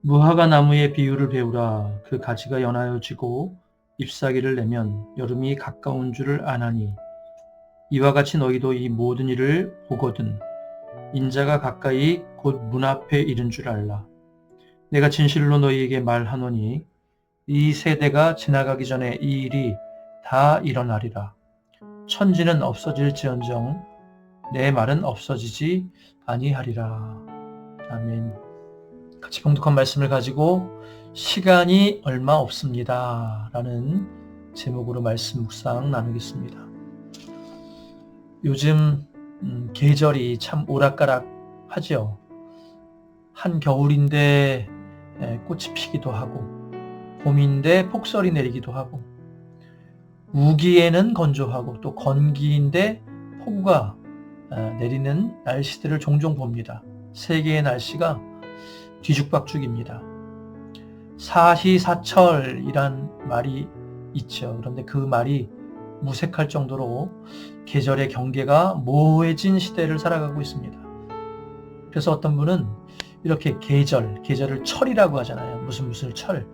무화과 나무의 비유를 배우라. 그 가지가 연하여 지고 잎사귀를 내면 여름이 가까운 줄을 아나니 이와 같이 너희도 이 모든 일을 보거든 인자가 가까이 곧 문 앞에 이른 줄 알라. 내가 진실로 너희에게 말하노니 이 세대가 지나가기 전에 이 일이 다 일어나리라. 천지는 없어질지언정 내 말은 없어지지 아니하리라. 아멘. 같이 봉독한 말씀을 가지고 시간이 얼마 없습니다 라는 제목으로 말씀 묵상 나누겠습니다. 요즘 계절이 참 오락가락하죠. 한겨울인데 꽃이 피기도 하고 봄인데 폭설이 내리기도 하고 우기에는 건조하고 또 건기인데 폭우가 내리는 날씨들을 종종 봅니다. 세계의 날씨가 뒤죽박죽입니다. 사시사철이란 말이 있죠. 그런데 그 말이 무색할 정도로 계절의 경계가 모호해진 시대를 살아가고 있습니다. 그래서 어떤 분은 이렇게 계절을 철이라고 하잖아요. 무슨 철.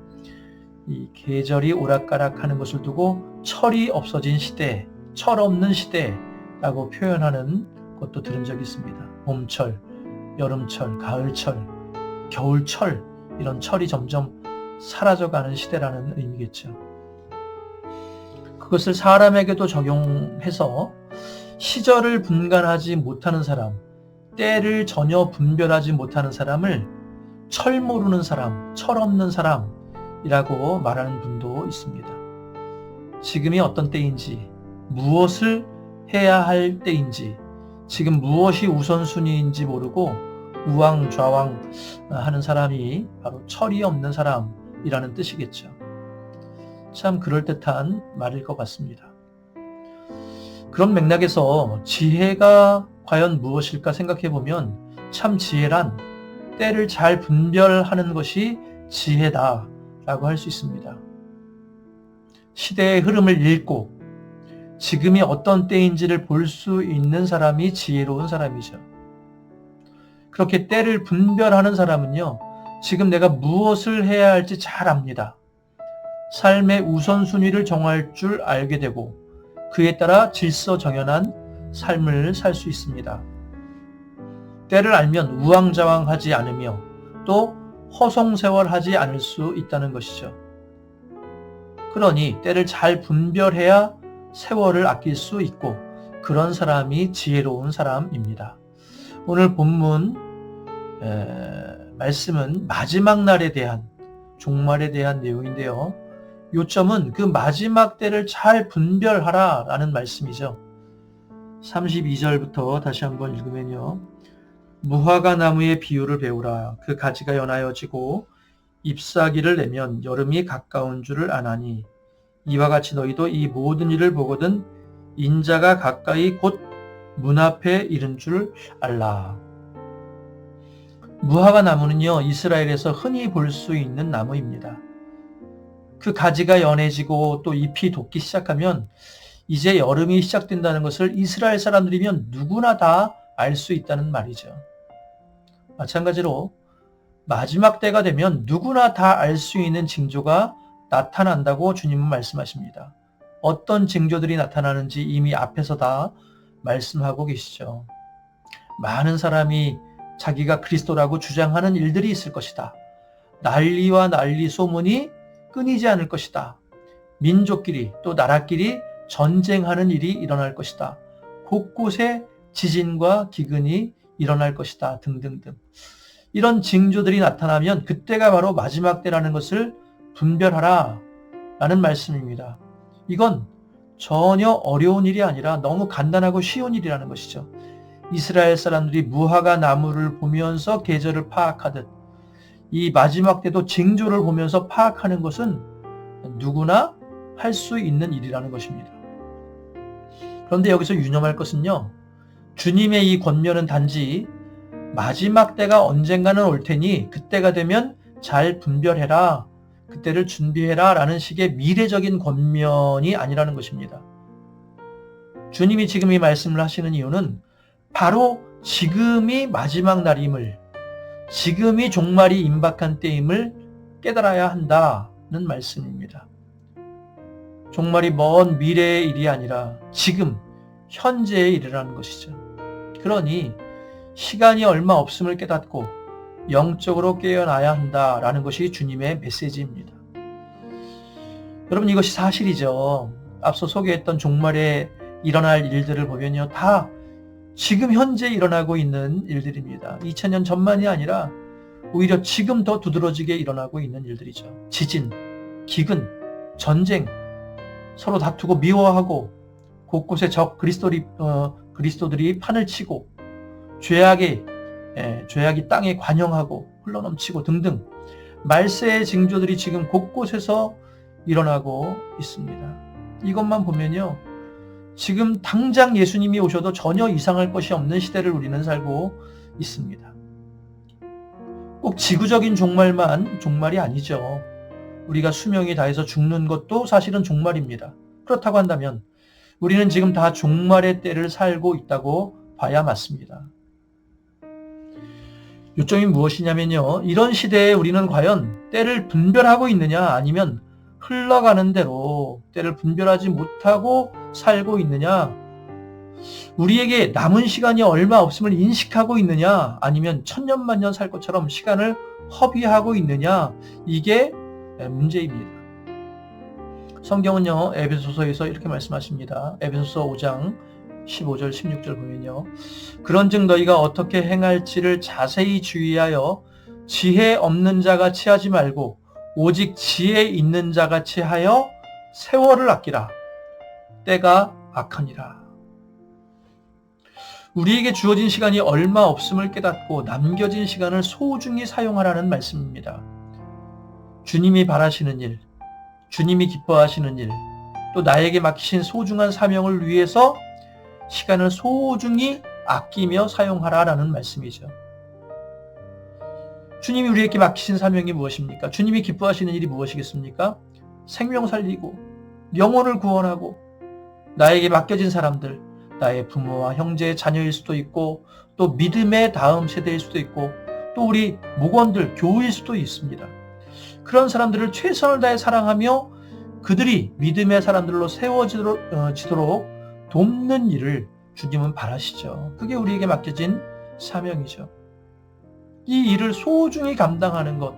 이 계절이 오락가락하는 것을 두고 철이 없어진 시대, 철 없는 시대라고 표현하는 것도 들은 적이 있습니다. 봄철, 여름철, 가을철, 겨울철, 이런 철이 점점 사라져가는 시대라는 의미겠죠. 그것을 사람에게도 적용해서 시절을 분간하지 못하는 사람, 때를 전혀 분별하지 못하는 사람을 철 모르는 사람, 철 없는 사람이라고 말하는 분도 있습니다. 지금이 어떤 때인지, 무엇을 해야 할 때인지, 지금 무엇이 우선순위인지 모르고 우왕좌왕 하는 사람이 바로 철이 없는 사람이라는 뜻이겠죠. 참 그럴듯한 말일 것 같습니다. 그런 맥락에서 지혜가 과연 무엇일까 생각해 보면 참 지혜란 때를 잘 분별하는 것이 지혜다라고 할 수 있습니다. 시대의 흐름을 읽고 지금이 어떤 때인지를 볼 수 있는 사람이 지혜로운 사람이죠. 그렇게 때를 분별하는 사람은요, 지금 내가 무엇을 해야 할지 잘 압니다. 삶의 우선순위를 정할 줄 알게 되고 그에 따라 질서정연한 삶을 살 수 있습니다. 때를 알면 우왕좌왕하지 않으며 또 허송세월하지 않을 수 있다는 것이죠. 그러니 때를 잘 분별해야 세월을 아낄 수 있고 그런 사람이 지혜로운 사람입니다. 오늘 본문 말씀은 마지막 날에 대한, 종말에 대한 내용인데요. 요점은 그 마지막 때를 잘 분별하라 라는 말씀이죠. 32절부터 다시 한번 읽으면요. 무화과 나무의 비유를 배우라. 그 가지가 연하여지고 잎사귀를 내면 여름이 가까운 줄을 아나니 이와 같이 너희도 이 모든 일을 보거든 인자가 가까이 곧 문 앞에 이른 줄 알라. 무화과 나무는요, 이스라엘에서 흔히 볼 수 있는 나무입니다. 그 가지가 연해지고 또 잎이 돋기 시작하면 이제 여름이 시작된다는 것을 이스라엘 사람들이면 누구나 다 알 수 있다는 말이죠. 마찬가지로 마지막 때가 되면 누구나 다 알 수 있는 징조가 나타난다고 주님은 말씀하십니다. 어떤 징조들이 나타나는지 이미 앞에서 다 말씀하고 계시죠. 많은 사람이 자기가 그리스도라고 주장하는 일들이 있을 것이다. 난리와 난리 소문이 끊이지 않을 것이다. 민족끼리 또 나라끼리 전쟁하는 일이 일어날 것이다. 곳곳에 지진과 기근이 일어날 것이다. 등등등. 이런 징조들이 나타나면 그때가 바로 마지막 때라는 것을 분별하라 라는 말씀입니다. 이건 전혀 어려운 일이 아니라 너무 간단하고 쉬운 일이라는 것이죠. 이스라엘 사람들이 무화과 나무를 보면서 계절을 파악하듯 이 마지막 때도 징조를 보면서 파악하는 것은 누구나 할 수 있는 일이라는 것입니다. 그런데 여기서 유념할 것은요, 주님의 이 권면은 단지 마지막 때가 언젠가는 올 테니 그때가 되면 잘 분별해라, 그때를 준비해라 라는 식의 미래적인 권면이 아니라는 것입니다. 주님이 지금 이 말씀을 하시는 이유는 바로 지금이 마지막 날임을, 지금이 종말이 임박한 때임을 깨달아야 한다는 말씀입니다. 종말이 먼 미래의 일이 아니라 지금 현재의 일이라는 것이죠. 그러니 시간이 얼마 없음을 깨닫고 영적으로 깨어나야 한다라는 것이 주님의 메시지입니다. 여러분, 이것이 사실이죠. 앞서 소개했던 종말에 일어날 일들을 보면요, 다 지금 현재 일어나고 있는 일들입니다. 2000년 전만이 아니라 오히려 지금 더 두드러지게 일어나고 있는 일들이죠. 지진, 기근, 전쟁, 서로 다투고 미워하고 곳곳에 적 그리스도들이 판을 치고 죄악이 땅에 관영하고 흘러넘치고 등등 말세의 징조들이 지금 곳곳에서 일어나고 있습니다. 이것만 보면요, 지금 당장 예수님이 오셔도 전혀 이상할 것이 없는 시대를 우리는 살고 있습니다. 꼭 지구적인 종말이 아니죠. 우리가 수명이 다해서 죽는 것도 사실은 종말입니다. 그렇다고 한다면 우리는 지금 다 종말의 때를 살고 있다고 봐야 맞습니다. 요점이 무엇이냐면요, 이런 시대에 우리는 과연 때를 분별하고 있느냐, 아니면 흘러가는 대로 때를 분별하지 못하고 살고 있느냐, 우리에게 남은 시간이 얼마 없음을 인식하고 있느냐, 아니면 천년만년 살 것처럼 시간을 허비하고 있느냐, 이게 문제입니다. 성경은요, 에베소서에서 이렇게 말씀하십니다. 에베소서 5장 15절 16절 보면요, 그런즉 너희가 어떻게 행할지를 자세히 주의하여 지혜 없는 자같이 하지 말고 오직 지혜 있는 자같이 하여 세월을 아끼라. 때가 악하니라. 우리에게 주어진 시간이 얼마 없음을 깨닫고 남겨진 시간을 소중히 사용하라는 말씀입니다. 주님이 바라시는 일, 주님이 기뻐하시는 일, 또 나에게 맡기신 소중한 사명을 위해서 시간을 소중히 아끼며 사용하라라는 말씀이죠. 주님이 우리에게 맡기신 사명이 무엇입니까? 주님이 기뻐하시는 일이 무엇이겠습니까? 생명 살리고 영혼을 구원하고 나에게 맡겨진 사람들, 나의 부모와 형제, 자녀일 수도 있고 또 믿음의 다음 세대일 수도 있고 또 우리 목원들, 교우일 수도 있습니다. 그런 사람들을 최선을 다해 사랑하며 그들이 믿음의 사람들로 세워지도록 돕는 일을 주님은 바라시죠. 그게 우리에게 맡겨진 사명이죠. 이 일을 소중히 감당하는 것,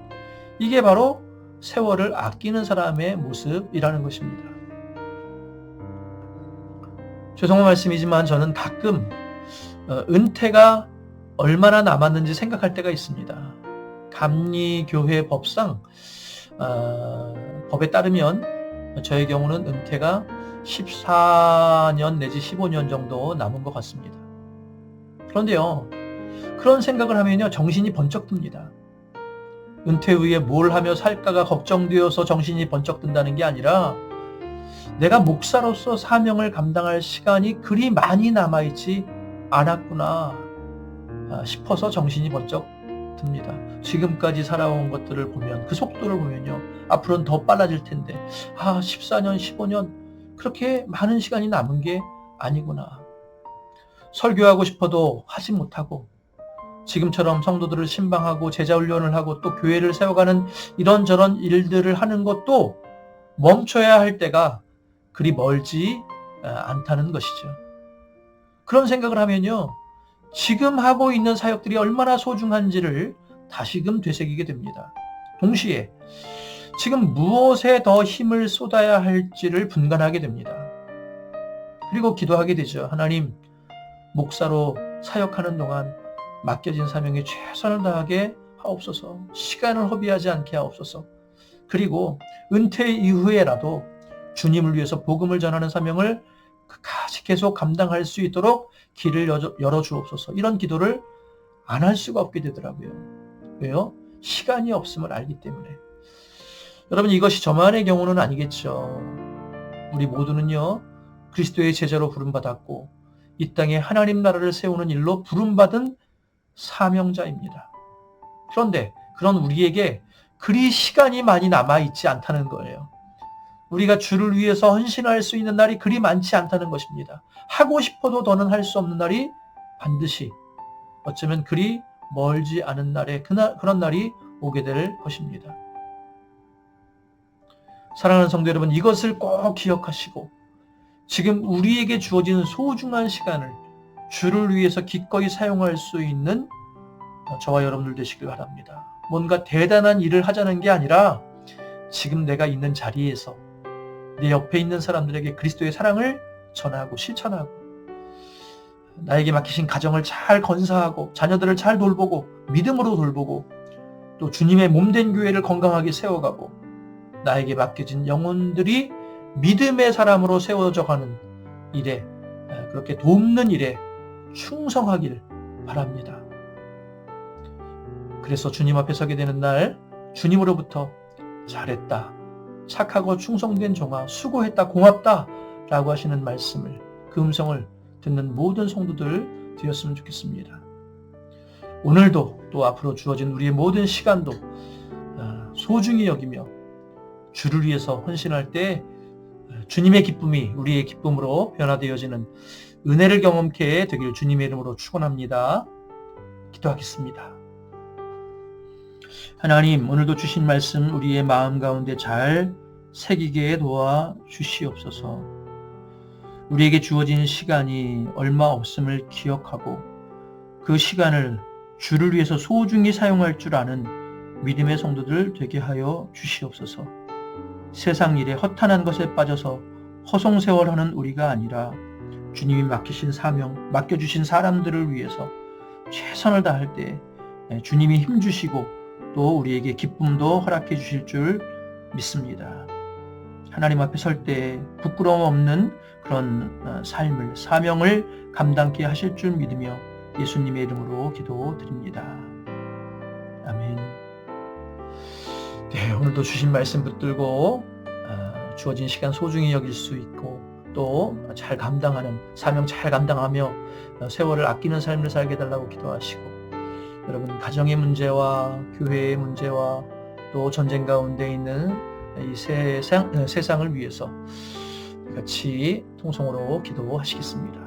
이게 바로 세월을 아끼는 사람의 모습이라는 것입니다. 죄송한 말씀이지만 저는 가끔 은퇴가 얼마나 남았는지 생각할 때가 있습니다. 감리교회 법상 법에 따르면 저의 경우는 은퇴가 14년 내지 15년 정도 남은 것 같습니다. 그런데요, 그런 생각을 하면요, 정신이 번쩍 듭니다. 은퇴 후에 뭘 하며 살까가 걱정되어서 정신이 번쩍 든다는 게 아니라 내가 목사로서 사명을 감당할 시간이 그리 많이 남아있지 않았구나 싶어서 정신이 번쩍 듭니다. 지금까지 살아온 것들을 보면, 그 속도를 보면요, 앞으로는 더 빨라질 텐데 14년, 15년 그렇게 많은 시간이 남은 게 아니구나. 설교하고 싶어도 하지 못하고 지금처럼 성도들을 신방하고 제자훈련을 하고 또 교회를 세워가는 이런저런 일들을 하는 것도 멈춰야 할 때가 그리 멀지 않다는 것이죠. 그런 생각을 하면요, 지금 하고 있는 사역들이 얼마나 소중한지를 다시금 되새기게 됩니다. 동시에 지금 무엇에 더 힘을 쏟아야 할지를 분간하게 됩니다. 그리고 기도하게 되죠. 하나님, 목사로 사역하는 동안 맡겨진 사명에 최선을 다하게 하옵소서. 시간을 허비하지 않게 하옵소서. 그리고 은퇴 이후에라도 주님을 위해서 복음을 전하는 사명을 끝까지 계속 감당할 수 있도록 길을 열어주옵소서. 이런 기도를 안 할 수가 없게 되더라고요. 왜요? 시간이 없음을 알기 때문에. 여러분, 이것이 저만의 경우는 아니겠죠. 우리 모두는요, 그리스도의 제자로 부름받았고 이 땅에 하나님 나라를 세우는 일로 부름받은 사명자입니다. 그런데 그런 우리에게 그리 시간이 많이 남아있지 않다는 거예요. 우리가 주를 위해서 헌신할 수 있는 날이 그리 많지 않다는 것입니다. 하고 싶어도 더는 할 수 없는 날이 반드시, 어쩌면 그리 멀지 않은 날에 그런 날이 오게 될 것입니다. 사랑하는 성도 여러분, 이것을 꼭 기억하시고 지금 우리에게 주어진 소중한 시간을 주를 위해서 기꺼이 사용할 수 있는 저와 여러분들 되시길 바랍니다. 뭔가 대단한 일을 하자는 게 아니라 지금 내가 있는 자리에서 내 옆에 있는 사람들에게 그리스도의 사랑을 전하고 실천하고 나에게 맡기신 가정을 잘 건사하고 자녀들을 잘 돌보고 믿음으로 돌보고 또 주님의 몸된 교회를 건강하게 세워가고 나에게 맡겨진 영혼들이 믿음의 사람으로 세워져 가는 일에 그렇게 돕는 일에 충성하길 바랍니다. 그래서 주님 앞에 서게 되는 날 주님으로부터 잘했다, 착하고 충성된 종아, 수고했다, 고맙다 라고 하시는 말씀을, 그 음성을 듣는 모든 성도들 되었으면 좋겠습니다. 오늘도 또 앞으로 주어진 우리의 모든 시간도 소중히 여기며 주를 위해서 헌신할 때 주님의 기쁨이 우리의 기쁨으로 변화되어지는 은혜를 경험케 되길 주님의 이름으로 축원합니다. 기도하겠습니다. 하나님, 오늘도 주신 말씀 우리의 마음 가운데 잘 새기게 도와 주시옵소서. 우리에게 주어진 시간이 얼마 없음을 기억하고 그 시간을 주를 위해서 소중히 사용할 줄 아는 믿음의 성도들 되게 하여 주시옵소서. 세상 일에 허탄한 것에 빠져서 허송세월하는 우리가 아니라 주님이 맡기신 사명, 맡겨주신 사람들을 위해서 최선을 다할 때 주님이 힘주시고 또 우리에게 기쁨도 허락해 주실 줄 믿습니다. 하나님 앞에 설 때 부끄러움 없는 그런 삶을, 사명을 감당케 하실 줄 믿으며 예수님의 이름으로 기도드립니다. 아멘. 네, 오늘도 주신 말씀 붙들고 주어진 시간 소중히 여길 수 있고 또 잘 감당하는, 사명 잘 감당하며 세월을 아끼는 삶을 살게 해달라고 기도하시고, 여러분 가정의 문제와 교회의 문제와 또 전쟁 가운데 있는 이 세상을 위해서 같이 통성으로 기도하시겠습니다.